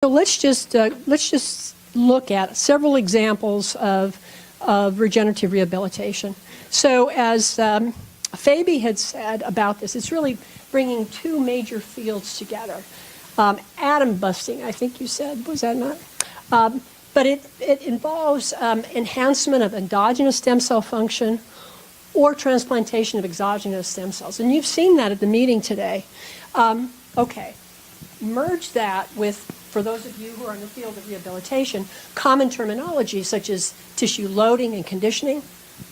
So let's just look at several examples of regenerative rehabilitation. So as Fabi had said about this, it's really bringing two major fields together. Atom busting, I think you said, was that not? But it involves enhancement of endogenous stem cell function or transplantation of exogenous stem cells. And you've seen that at the meeting today. Okay, merge that with, for those of you who are in the field of rehabilitation, common terminology such as tissue loading and conditioning,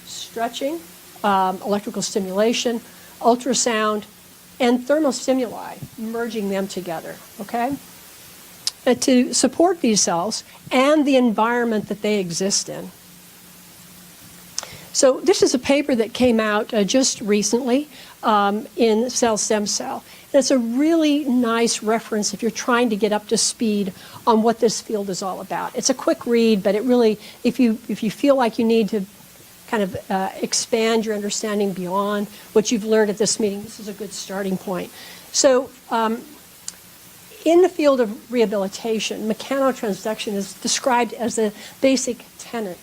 stretching, electrical stimulation, ultrasound, and thermostimuli, merging them together, okay? To support these cells and the environment that they exist in. So this is a paper that came out just recently in Cell Stem Cell. And it's a really nice reference if you're trying to get up to speed on what this field is all about. It's a quick read, but it really, if you feel like you need to kind of expand your understanding beyond what you've learned at this meeting, this is a good starting point. So in the field of rehabilitation, mechanotransduction is described as the basic tenet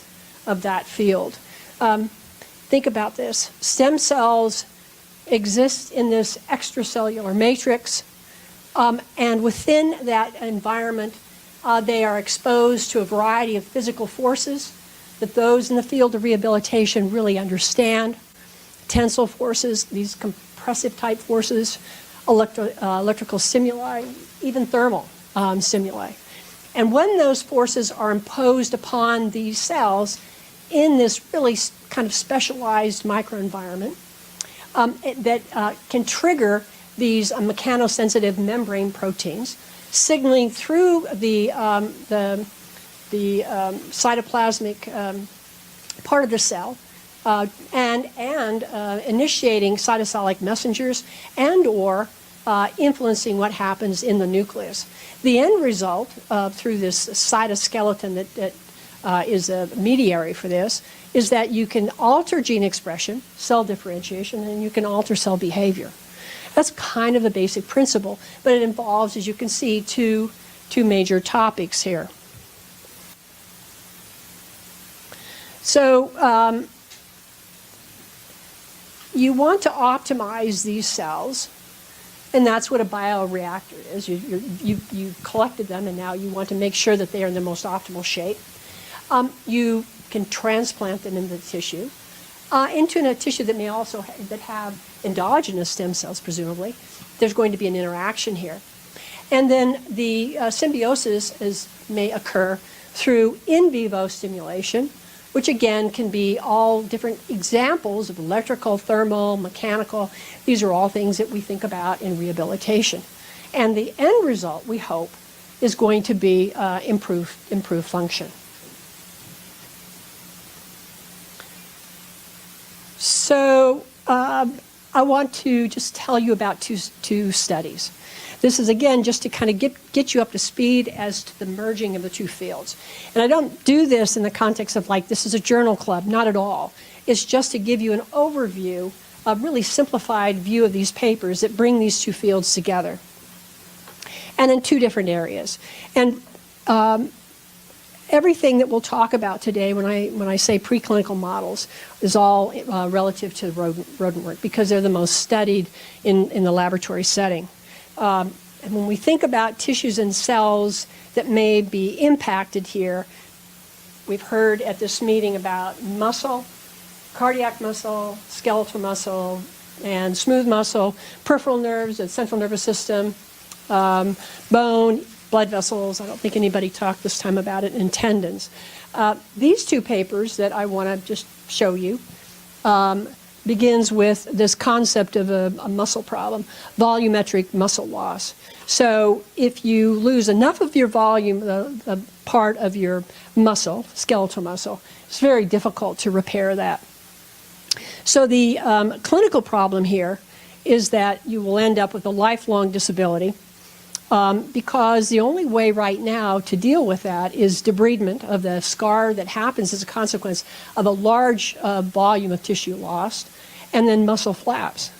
of that field. Think about this. Stem cells exist in this extracellular matrix, and within that environment, they are exposed to a variety of physical forces that those in the field of rehabilitation really understand. Tensile forces, these compressive type forces, electrical stimuli, even thermal stimuli. And when those forces are imposed upon these cells in this really kind of specialized microenvironment, that can trigger these mechanosensitive membrane proteins, signaling through the cytoplasmic part of the cell, and initiating cytosolic messengers and or influencing what happens in the nucleus. The end result through this cytoskeleton that is a mediary for this is that you can alter gene expression, cell differentiation, and you can alter cell behavior. That's kind of the basic principle, but it involves, as you can see, two major topics here. So you want to optimize these cells, and that's what a bioreactor is. You've collected them, and now you want to make sure that they are in the most optimal shape. You can transplant them into the tissue, into a tissue that may also have endogenous stem cells, presumably. There's going to be an interaction here. And then the symbiosis may occur through in vivo stimulation, which again can be all different examples of electrical, thermal, mechanical. These are all things that we think about in rehabilitation. And the end result, we hope, is going to be improved function. So I want to just tell you about two studies. This is, again, just to kind of get you up to speed as to the merging of the two fields. And I don't do this in the context of like, this is a journal club, not at all. It's just to give you an overview, a really simplified view of these papers that bring these two fields together. And in two different areas. And everything that we'll talk about today when I say preclinical models is all relative to rodent work because they're the most studied in the laboratory setting. And when we think about tissues and cells that may be impacted here, we've heard at this meeting about muscle, cardiac muscle, skeletal muscle, and smooth muscle, peripheral nerves, the central nervous system, bone, blood vessels. I don't think anybody talked this time about it, and tendons. These two papers that I want to just show you begins with this concept of a muscle problem, volumetric muscle loss. So if you lose enough of your volume, the part of your muscle, skeletal muscle, it's very difficult to repair that. So the clinical problem here is that you will end up with a lifelong disability because the only way right now to deal with that is debridement of the scar that happens as a consequence of a large volume of tissue lost, and then muscle flaps.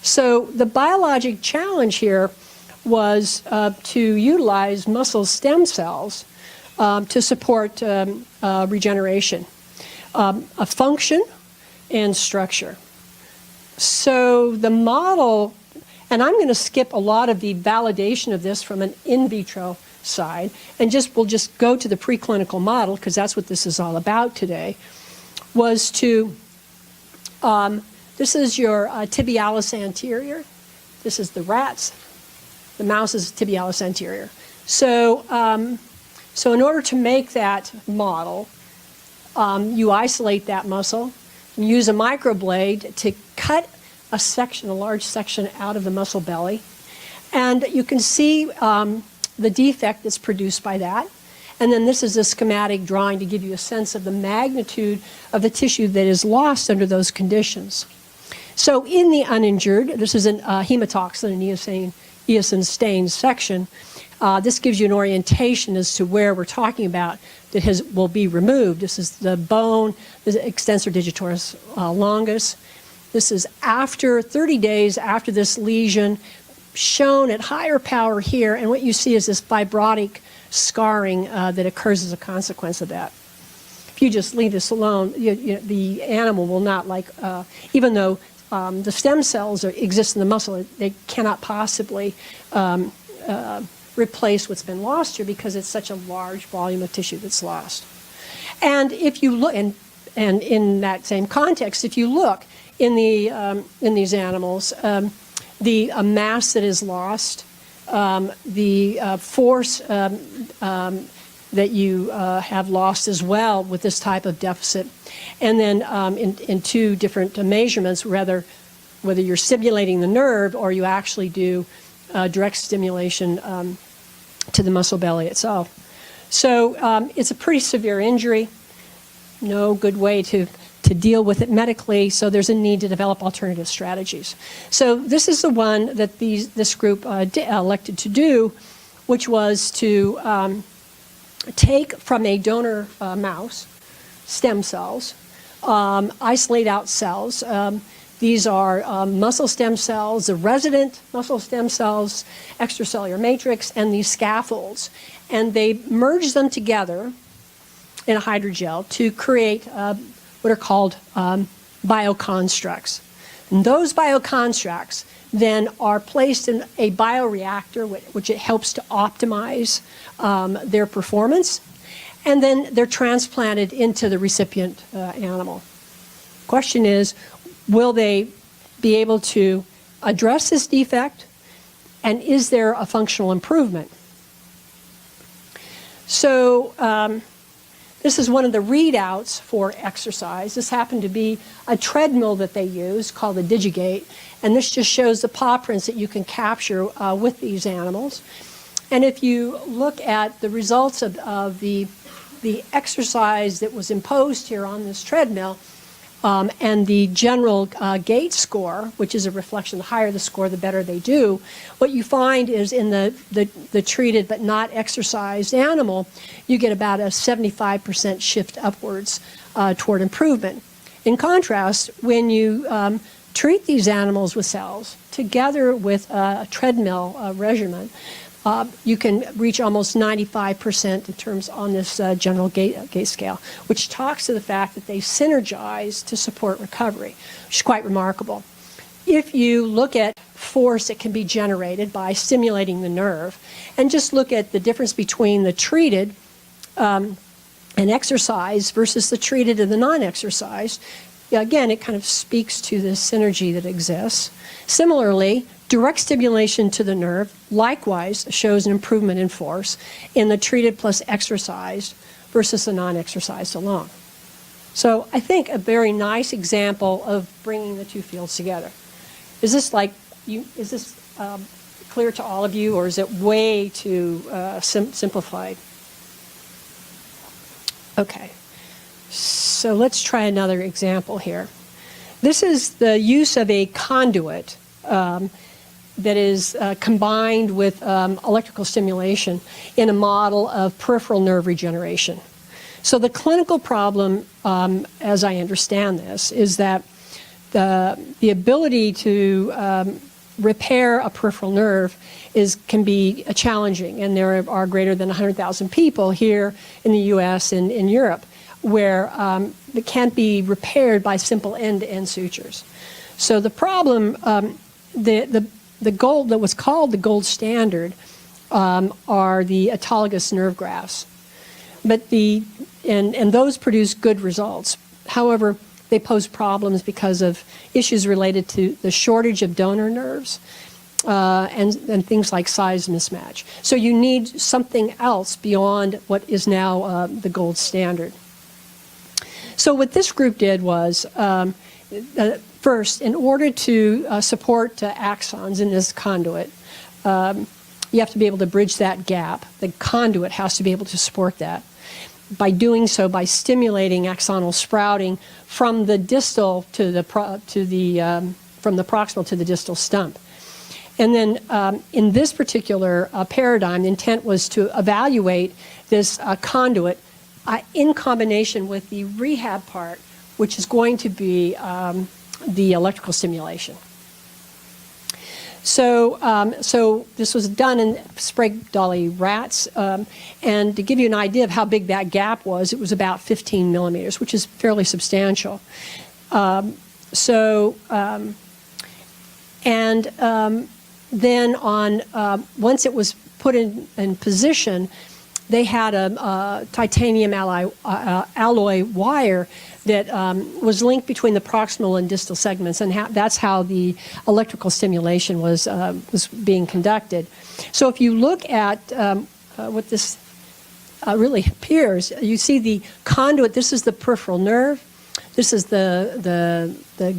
So the biologic challenge here was to utilize muscle stem cells to support regeneration, a function and structure. So the model, and I'm going to skip a lot of the validation of this from an in vitro side, and we'll just go to the preclinical model, because that's what this is all about today, was to, this is your tibialis anterior. This is the rat's. The mouse's tibialis anterior. So, so in order to make that model, you isolate that muscle, and use a microblade to cut a section, a large section out of the muscle belly. And you can see the defect that's produced by that. And then this is a schematic drawing to give you a sense of the magnitude of the tissue that is lost under those conditions. So in the uninjured, this is a hematoxin and eosin stained section. This gives you an orientation as to where we're talking about that will be removed. This is the bone, the extensor digitoris longus. This is after 30 days after this lesion, shown at higher power here, and what you see is this fibrotic scarring that occurs as a consequence of that. If you just leave this alone, the animal will not even though the stem cells exist in the muscle, they cannot possibly replace what's been lost here because it's such a large volume of tissue that's lost. And if you look, and in that same context, if you look in these animals, the mass that is lost, the force that you have lost as well with this type of deficit, and then in two different measurements, whether you're stimulating the nerve or you actually do direct stimulation to the muscle belly itself. So it's a pretty severe injury, no good way to deal with it medically, so there's a need to develop alternative strategies. So this is the one that this group elected to do, which was to take from a donor mouse stem cells, isolate out cells. These are muscle stem cells, the resident muscle stem cells, extracellular matrix, and these scaffolds. And they merge them together in a hydrogel to create what are called bioconstructs. And those bioconstructs then are placed in a bioreactor, which it helps to optimize their performance, and then they're transplanted into the recipient animal. Question is, will they be able to address this defect, and is there a functional improvement? So this is one of the readouts for exercise. This happened to be a treadmill that they use called the Digigate, and this just shows the paw prints that you can capture with these animals. And if you look at the results of the exercise that was imposed here on this treadmill, and the general gait score, which is a reflection, the higher the score, the better they do, what you find is in the treated but not exercised animal, you get about a 75% shift upwards toward improvement. In contrast, when you treat these animals with cells together with a treadmill regimen, you can reach almost 95% in terms on this general gait scale, which talks to the fact that they synergize to support recovery, which is quite remarkable. If you look at force that can be generated by stimulating the nerve, and just look at the difference between the treated and exercise versus the treated and the non-exercise, again, it kind of speaks to the synergy that exists. Similarly, direct stimulation to the nerve likewise shows an improvement in force in the treated plus exercised versus the non-exercised alone. So I think a very nice example of bringing the two fields together. Is this clear to all of you, or is it way too simplified? Okay, so let's try another example here. This is the use of a conduit that is combined with electrical stimulation in a model of peripheral nerve regeneration. So the clinical problem, as I understand this, is that the ability to repair a peripheral nerve can be challenging, and there are greater than 100,000 people here in the U.S. and in Europe where it can't be repaired by simple end-to-end sutures. So the problem, the gold that was called the gold standard are the autologous nerve grafts, but and those produce good results. However, they pose problems because of issues related to the shortage of donor nerves and things like size mismatch. So you need something else beyond what is now the gold standard. So what this group did was, first, in order to support axons in this conduit, you have to be able to bridge that gap. The conduit has to be able to support that. By doing so, by stimulating axonal sprouting from the distal to the from the proximal to the distal stump. And then in this particular paradigm, the intent was to evaluate this conduit in combination with the rehab part, which is going to be the electrical stimulation. So this was done in Sprague Dawley rats, and to give you an idea of how big that gap was, it was about 15 millimeters, which is fairly substantial. Then once it was put in position, they had a titanium alloy wire that was linked between the proximal and distal segments, and that's how the electrical stimulation was being conducted. So if you look at what this really appears, you see the conduit. This is the peripheral nerve. This is the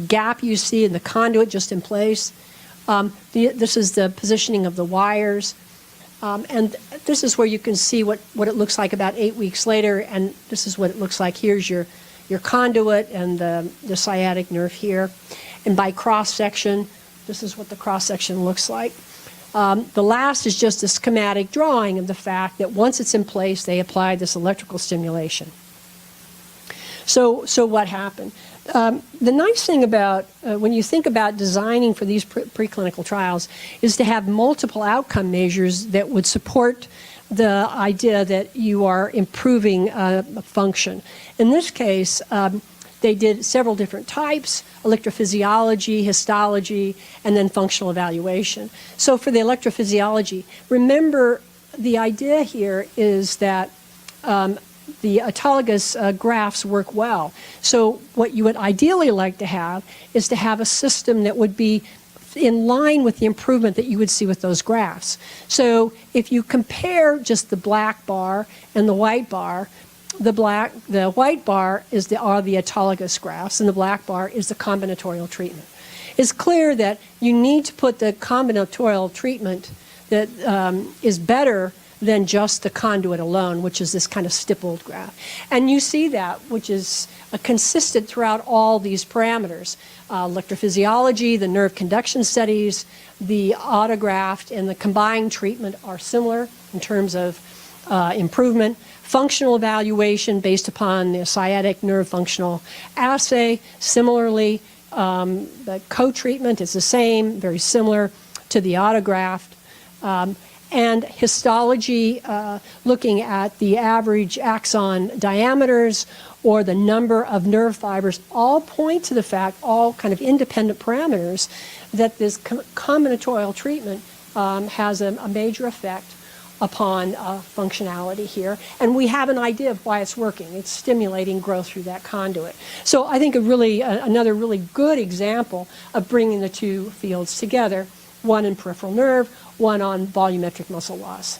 gap you see in the conduit just in place. This is the positioning of the wires. And this is where you can see what it looks like about 8 weeks later, and this is what it looks like. Here's your conduit and the sciatic nerve here. And by cross-section, this is what the cross-section looks like. The last is just a schematic drawing of the fact that once it's in place, they apply this electrical stimulation. So what happened? The nice thing about when you think about designing for these preclinical trials is to have multiple outcome measures that would support the idea that you are improving function. In this case, they did several different types: electrophysiology, histology, and then functional evaluation. So for the electrophysiology, remember the idea here is that the autologous grafts work well. So what you would ideally like to have is to have a system that would be in line with the improvement that you would see with those grafts. So if you compare just the black bar and the white bar, the white bar are the autologous grafts, and the black bar is the combinatorial treatment. It's clear that you need to put the combinatorial treatment that is better than just the conduit alone, which is this kind of stippled graft. And you see that, which is consistent throughout all these parameters. Electrophysiology, the nerve conduction studies, the autograft, and the combined treatment are similar in terms of improvement. Functional evaluation based upon the sciatic nerve functional assay. Similarly, the co-treatment is the same, very similar to the autograft. And histology, looking at the average axon diameters or the number of nerve fibers, all point to the fact, all kind of independent parameters, that this combinatorial treatment has a major effect upon functionality here. And we have an idea of why it's working. It's stimulating growth through that conduit. So I think another really good example of bringing the two fields together, one in peripheral nerve, one on volumetric muscle loss.